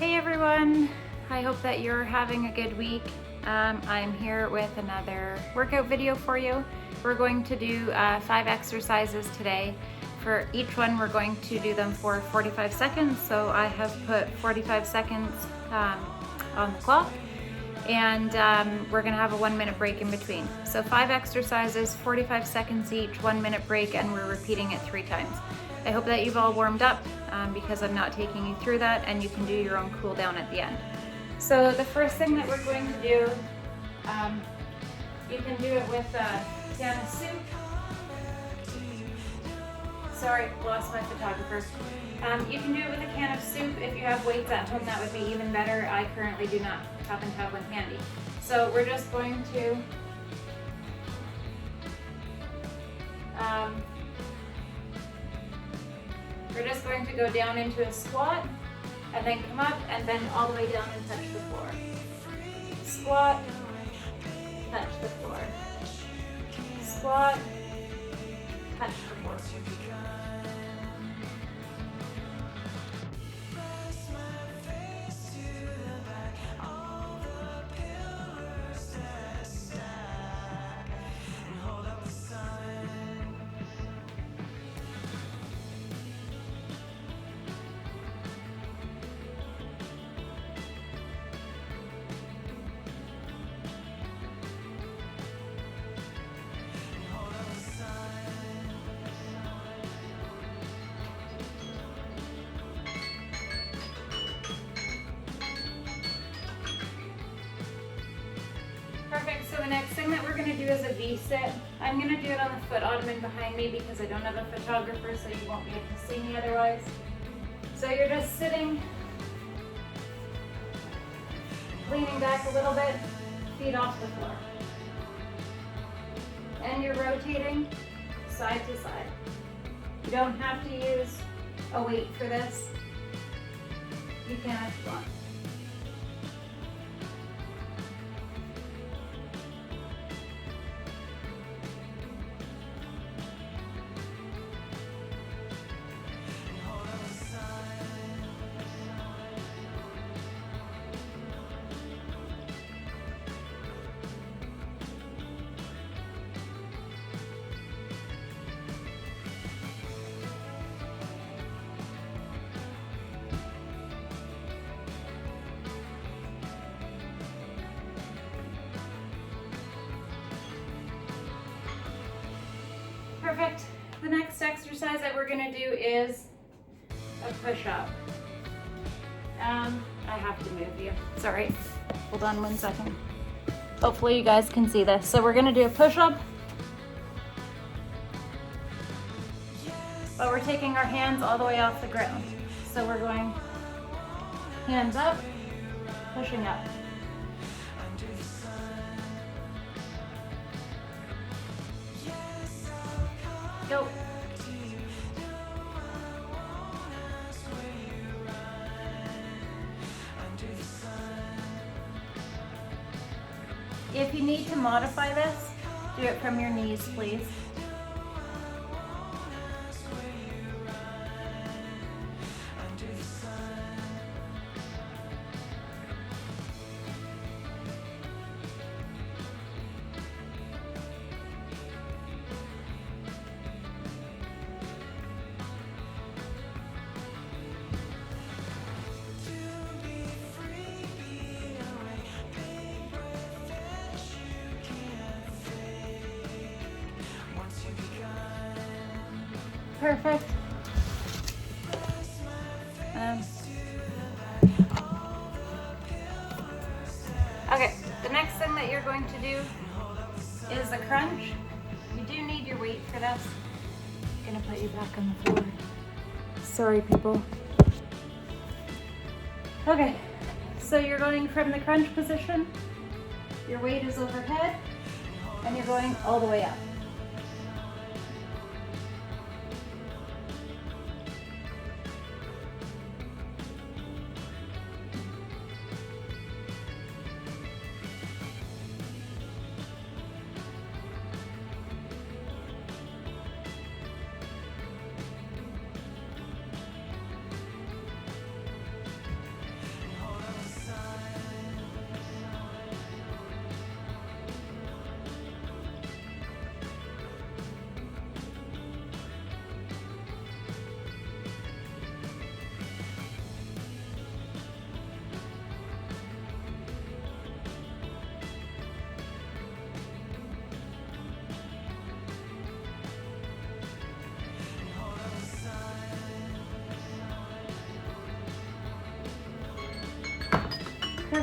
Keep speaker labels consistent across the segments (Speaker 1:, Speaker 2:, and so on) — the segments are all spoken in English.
Speaker 1: Hey everyone, I hope that you're having a good week. I'm here with another workout video for you. We're going to do 5 exercises today. For each one, we're going to do them for 45 seconds. So I have put 45 seconds on the clock, and we're gonna have a 1-minute break in between. So 5 exercises, 45 seconds each, 1-minute break, and we're repeating it 3 times. I hope that you've all warmed up because I'm not taking you through that, and you can do your own cool down at the end. So the first thing that we're going to do, you can do it with a can of soup. Sorry, lost my photographer. You can do it with a can of soup. If you have weights at home, that would be even better. I currently do not happen to have one handy. So we're just going to go down into a squat, and then come up and bend all the way down and touch the floor. Squat, touch the floor. Squat, touch the floor. Perfect, so the next thing that we're gonna do is a V-sit. I'm gonna do it on the foot ottoman behind me because I don't have a photographer, so you won't be able to see me otherwise. So you're just sitting, leaning back a little bit, feet off the floor. And you're rotating side to side. You don't have to use a weight for this. You can if you want. Perfect. The next exercise that we're gonna do is a push-up. I have to move you. Sorry. Hold on 1 second. Hopefully you guys can see this. So we're gonna do a push-up, but we're taking our hands all the way off the ground. So we're going hands up, pushing up. Go. If you need to modify this, do it from your knees, please. Perfect. Okay, the next thing that you're going to do is a crunch. You do need your weight for this. I'm gonna put you back on the floor. Sorry, people. Okay, so you're going from the crunch position, your weight is overhead, and you're going all the way up.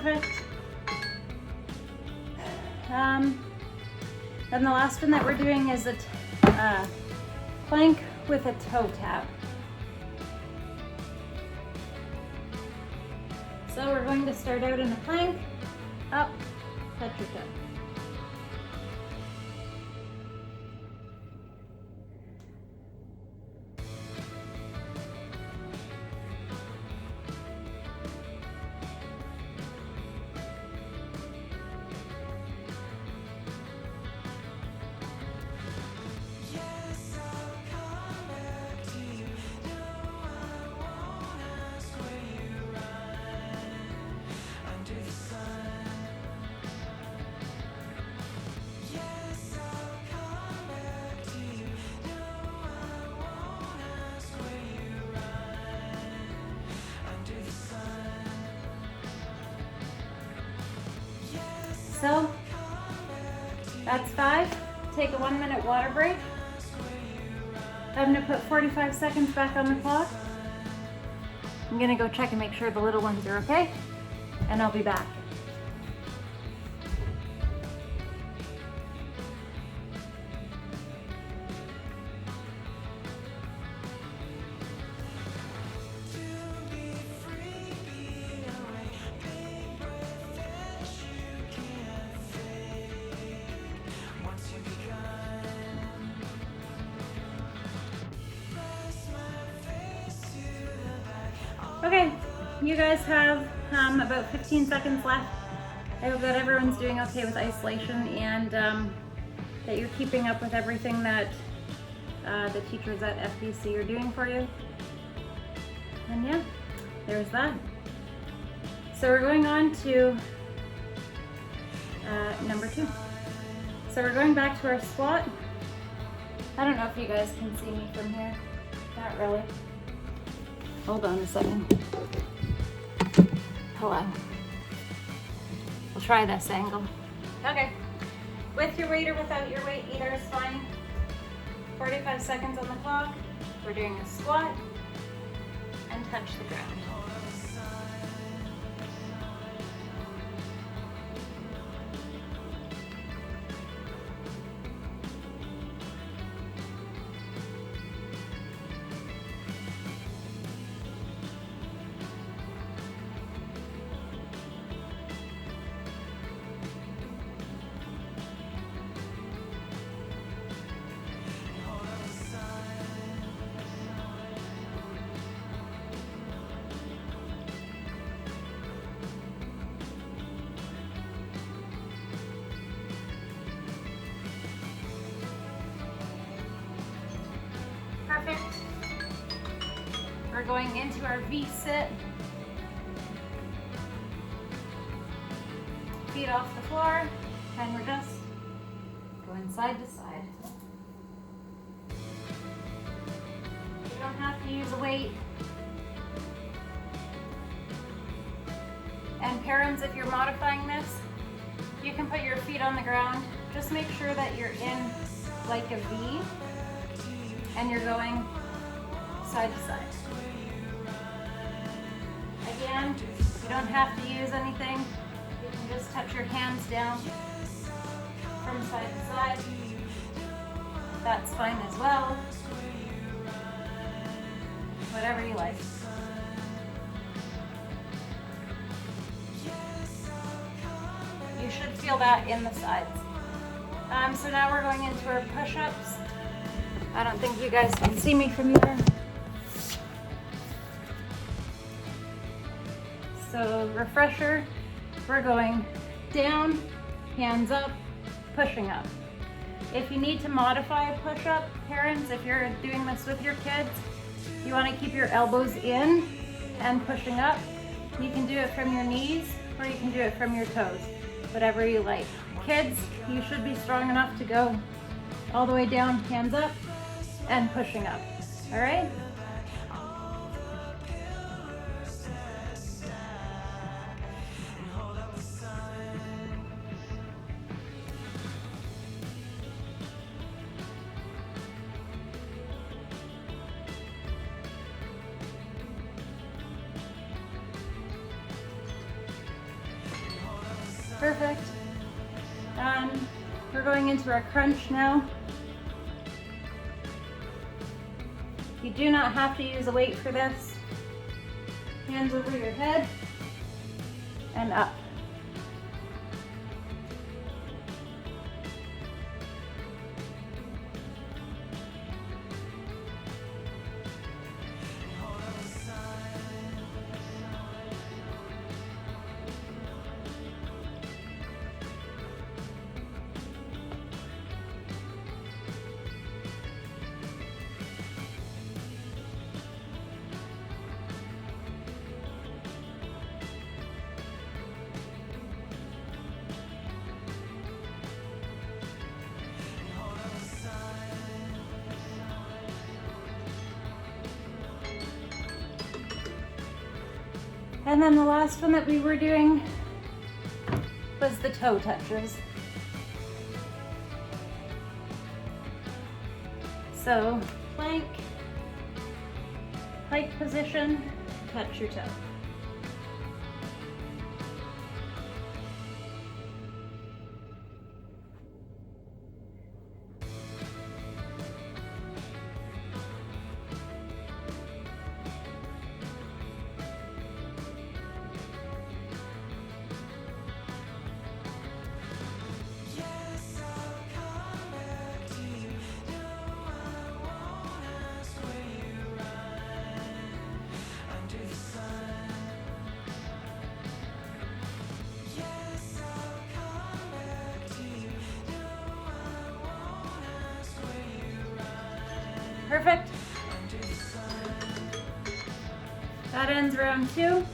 Speaker 1: Perfect. Then the last one that we're doing is a plank with a toe tap. So we're going to start out in a plank, up, touch your toe. So that's 5. Take a 1-minute water break. I'm gonna put 45 seconds back on the clock. I'm gonna go check and make sure the little ones are okay, and I'll be back. Okay, you guys have about 15 seconds left. I hope that everyone's doing okay with isolation and that you're keeping up with everything that the teachers at FBC are doing for you. And yeah, there's that. So we're going on to number 2. So we're going back to our squat. I don't know if you guys can see me from here. Not really. Hold on a second. Hello. We'll try this angle. Okay. With your weight or without your weight, either is fine. 45 seconds on the clock. We're doing a squat and touch the ground. Perfect. We're going into our V-sit. Feet off the floor, and we're just going side to side. You don't have to use a weight. And parents, if you're modifying this, you can put your feet on the ground. Just make sure that you're in like a V. And you're going side to side. Again, you don't have to use anything. You can just touch your hands down from side to side. That's fine as well. Whatever you like. You should feel that in the sides. So now we're going into our push-ups. I don't think you guys can see me from here. So refresher, we're going down, hands up, pushing up. If you need to modify a push-up, parents, if you're doing this with your kids, you want to keep your elbows in and pushing up. You can do it from your knees or you can do it from your toes, whatever you like. Kids, you should be strong enough to go all the way down, hands up, and pushing up, all right? Perfect. We're going into our crunch now. You do not have to use a weight for this. Hands over your head and up. And then the last one that we were doing was the toe touches. So plank position, touch your toe. Perfect. That ends round 2.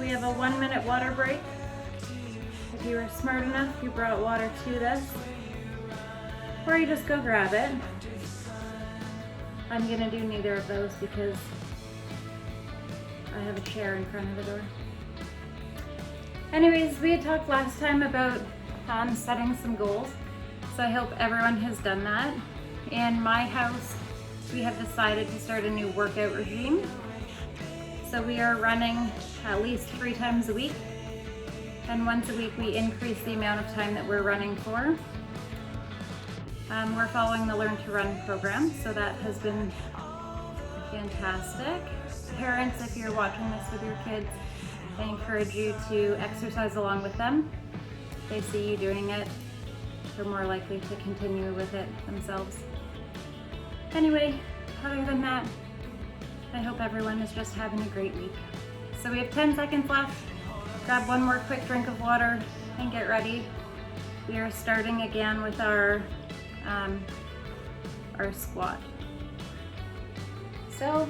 Speaker 1: We have a 1-minute water break. If you were smart enough, you brought water to this, or you just go grab it. I'm gonna do neither of those because I have a chair in front of the door. Anyways, we had talked last time about setting some goals, so I hope everyone has done that. In my house, we have decided to start a new workout regime. So we are running at least 3 times a week, and once a week we increase the amount of time that we're running for. We're following the Learn to Run program, so that has been fantastic. Parents, if you're watching this with your kids, I encourage you to exercise along with them. If they see you doing it, they're more likely to continue with it themselves. Anyway, other than that, I hope everyone is just having a great week. So we have 10 seconds left. Grab one more quick drink of water and get ready. We are starting again with our squat. So,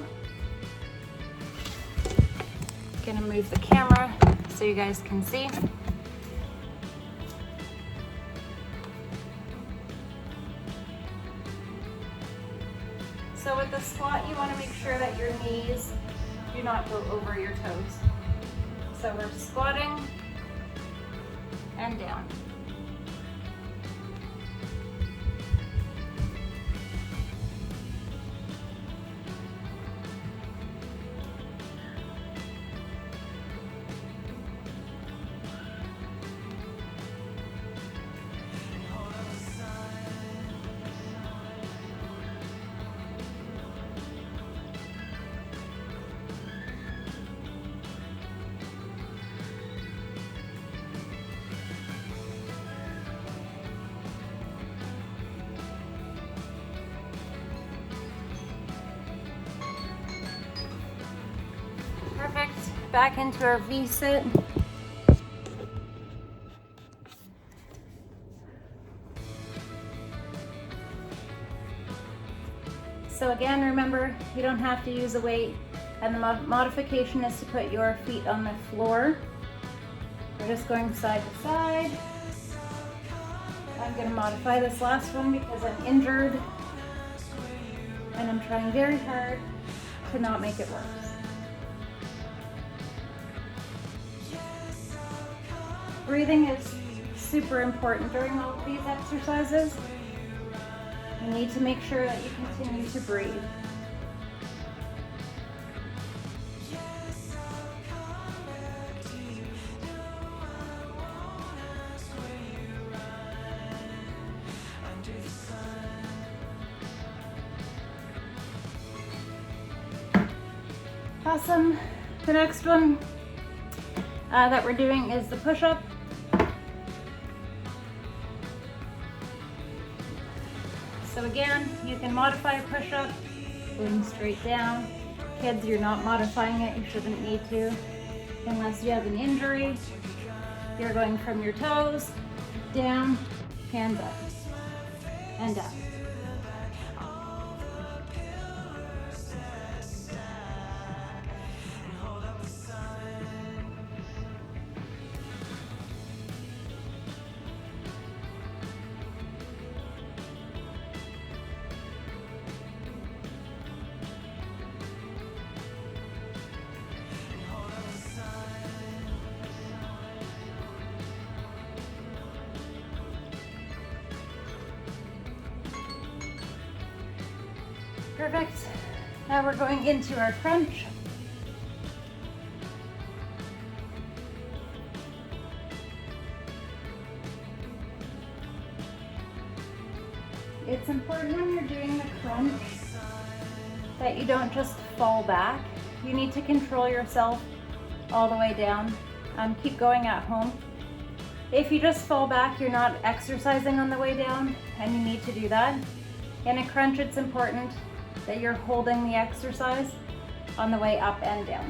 Speaker 1: gonna move the camera so you guys can see. So with the squat, you want to make sure that your knees do not go over your toes. So we're squatting and down. Perfect. Back into our V-sit. So again, remember, you don't have to use a weight, and the modification is to put your feet on the floor. We're just going side to side. I'm going to modify this last one because I'm injured, and I'm trying very hard to not make it worse. Breathing is super important during all of these exercises. You need to make sure that you continue to breathe. Awesome. The next one that we're doing is the push-up. So again, you can modify a push-up going straight down. Kids, you're not modifying it. You shouldn't need to unless you have an injury. You're going from your toes down, hands up, and up. Perfect. Now we're going into our crunch. It's important when you're doing the crunch that you don't just fall back. You need to control yourself all the way down. Keep going at home. If you just fall back, you're not exercising on the way down, and you need to do that. In a crunch, it's important that you're holding the exercise on the way up and down.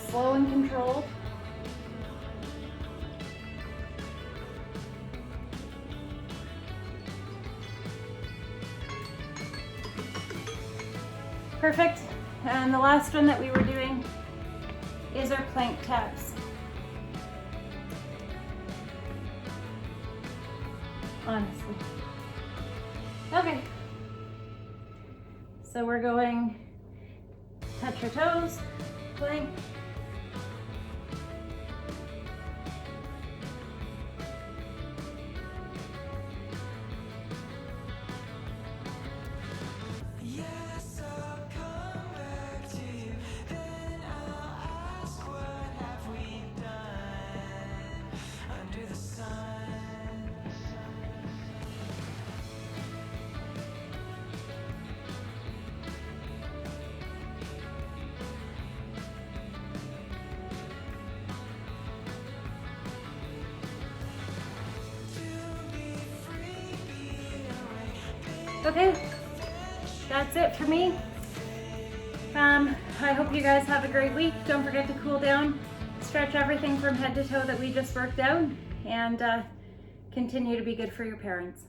Speaker 1: Slow and controlled. Perfect. And the last one that we were doing is our plank taps. Honestly. Okay. So we're going touch your toes, plank. Okay, that's it for me. I hope you guys have a great week. Don't forget to cool down, stretch everything from head to toe that we just worked out, and continue to be good for your parents.